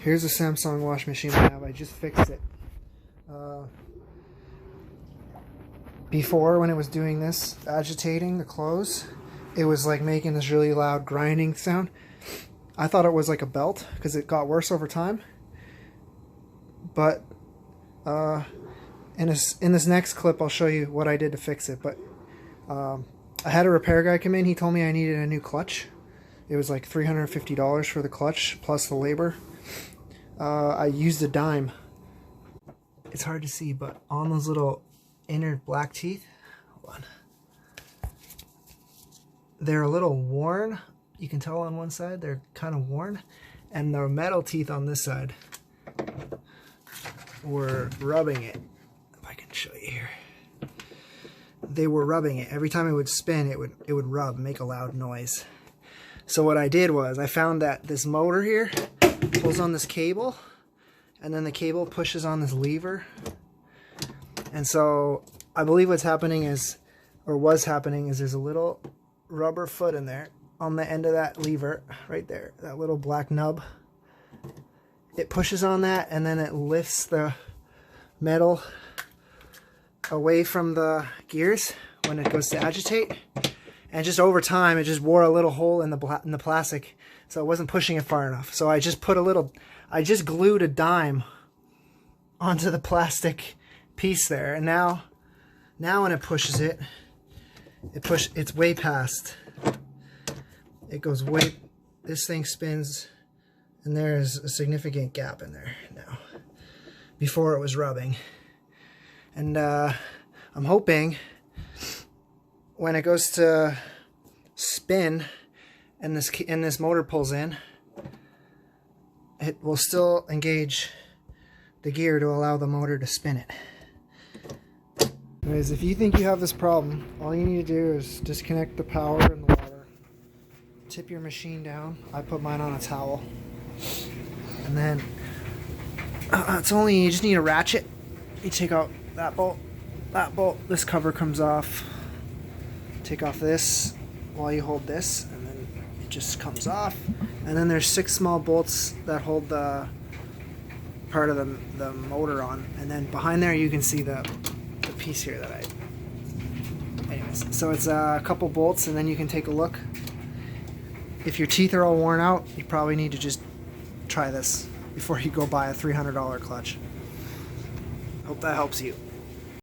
Here's a Samsung wash machine I have. I just fixed it. Before, when it was doing this, agitating the clothes, it was like making this really loud grinding sound. I thought it was like a belt because it got worse over time. But in this next clip, I'll show you what I did to fix it. But I had a repair guy come in. He told me I needed a new clutch. It was like $350 for the clutch plus the labor. I used a dime. It's hard to see, but on those little inner black teeth, hold on, they're a little worn. You can tell on one side they're kind of worn, and the metal teeth on this side were rubbing it. If I can show you here, they were rubbing it. Every time it would spin, it would rub, make a loud noise. So what I did was I found that this motor here pulls on this cable, and then the cable pushes on this lever. And so I believe what's happening is, or was happening, is there's a little rubber foot in there on the end of that lever right there, that little black nub. It pushes on that, and then it lifts the metal away from the gears when it goes to agitate. And just over time, it just wore a little hole in the plastic, so it wasn't pushing it far enough. So I just glued a dime onto the plastic piece there, and now when it pushes it, it's way past. It goes way, this thing spins, and there's a significant gap in there now. Before it was rubbing, and I'm hoping when it goes to spin and this motor pulls in, it will still engage the gear to allow the motor to spin it. Anyways, if you think you have this problem, all you need to do is disconnect the power and the water, tip your machine down. I put mine on a towel, and then you just need a ratchet. You take out that bolt, this cover comes off. Take off this while you hold this, and then it just comes off. And then there's 6 small bolts that hold the part of the motor on, and then behind there you can see the piece here that anyways, so it's a couple bolts, and then you can take a look. If your teeth are all worn out, you probably need to just try this before you go buy a $300 clutch. Hope that helps you.